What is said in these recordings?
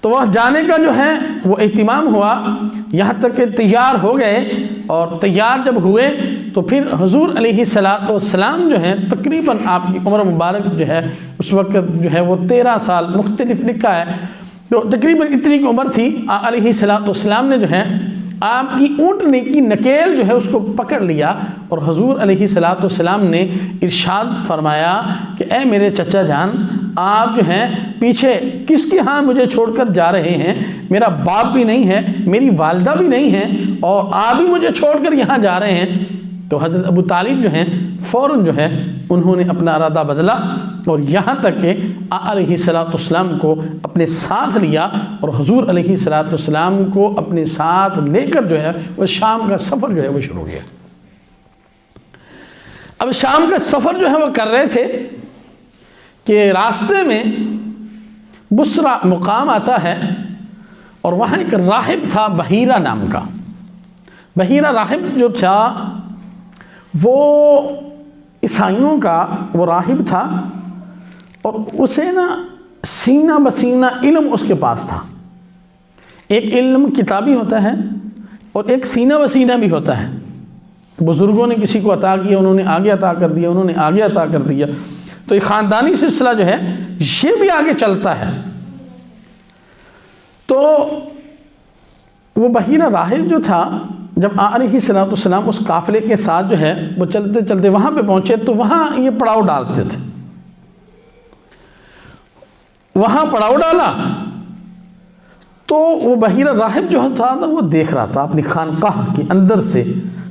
تو وہ جانے کا جو ہے وہ اہتمام ہوا، یہاں تک کہ تیار ہو گئے، اور تیار جب ہوئے تو پھر حضور علیہ السلام جو ہیں تقریباً آپ کی عمر مبارک جو ہے اس وقت جو ہے وہ 13 سال، مختلف لکھا ہے، تو تقریباً اتنی کی عمر تھی۔ علیہ السلام نے جو ہے آپ کی اونٹنے کی نکیل جو ہے اس کو پکڑ لیا، اور حضور علیہ السلام نے ارشاد فرمایا کہ اے میرے چچا جان، آپ جو ہیں پیچھے کس کے ہاں مجھے چھوڑ کر جا رہے ہیں؟ میرا باپ بھی نہیں ہے، میری والدہ بھی نہیں ہے، اور آپ بھی مجھے چھوڑ کر یہاں جا رہے ہیں۔ تو حضرت ابو طالب جو ہیں فوراً جو ہے انہوں نے اپنا ارادہ بدلا، اور یہاں تک کہ علیہ السلام کو اپنے ساتھ لیا، اور حضور علیہ السلام کو اپنے ساتھ لے کر جو ہے وہ شام کا سفر جو ہے وہ شروع کیا۔ اب شام کا سفر جو ہے وہ کر رہے تھے کہ راستے میں بصرہ مقام آتا ہے، اور وہاں ایک راہب تھا بحیرہ نام کا۔ بحیرہ راہب جو تھا وہ عیسائیوں کا وہ راہب تھا، اور اسے نا سینہ بسینہ علم اس کے پاس تھا۔ ایک علم کتابی ہوتا ہے اور ایک سینہ بسینہ بھی ہوتا ہے۔ بزرگوں نے کسی کو عطا کیا، انہوں نے آگے عطا کر دیا، انہوں نے آگے عطا کر دیا، تو یہ خاندانی سلسلہ جو ہے یہ بھی آگے چلتا ہے۔ تو وہ بحیرہ راہب جو تھا، جب علیہ السلام اس قافلے کے ساتھ جو ہے وہ چلتے چلتے وہاں پہ پہنچے، تو وہاں یہ پڑاؤ ڈالتے تھے۔ وہاں پڑاؤ ڈالا تو وہ بحیرہ راہب جو تھا وہ دیکھ رہا تھا اپنی خانقاہ کے اندر سے،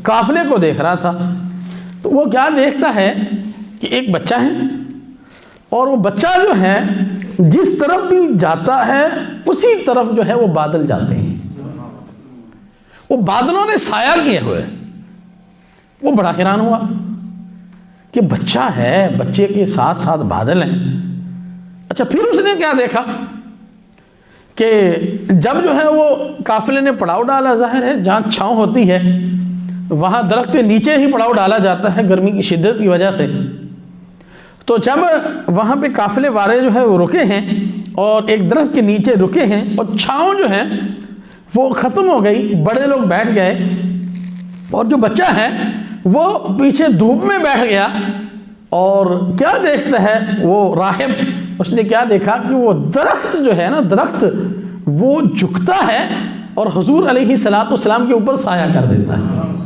قافلے کو دیکھ رہا تھا۔ تو وہ کیا دیکھتا ہے کہ ایک بچہ ہے، اور وہ بچہ جو ہے جس طرف بھی جاتا ہے اسی طرف جو ہے وہ بادل جاتے ہیں، وہ بادلوں نے سایہ کیے ہوئے۔ وہ بڑا حیران ہوا کہ بچہ ہے، بچے کے ساتھ ساتھ بادل ہیں۔ اچھا، پھر اس نے کیا دیکھا کہ جب جو ہے وہ قافلے نے پڑاؤ ڈالا، ظاہر ہے جہاں چھاؤں ہوتی ہے وہاں درخت کے نیچے ہی پڑاؤ ڈالا جاتا ہے گرمی کی شدت کی وجہ سے۔ تو جب وہاں پہ قافلے والے جو ہے وہ رکے ہیں اور ایک درخت کے نیچے رکے ہیں، اور چھاؤں جو ہے وہ ختم ہو گئی، بڑے لوگ بیٹھ گئے، اور جو بچہ ہے وہ پیچھے دھوپ میں بیٹھ گیا، اور کیا دیکھتا ہے وہ راہب، اس نے کیا دیکھا کہ وہ درخت جو ہے نا، درخت وہ جھکتا ہے اور حضور علیہ السلام کے اوپر سایہ کر دیتا ہے۔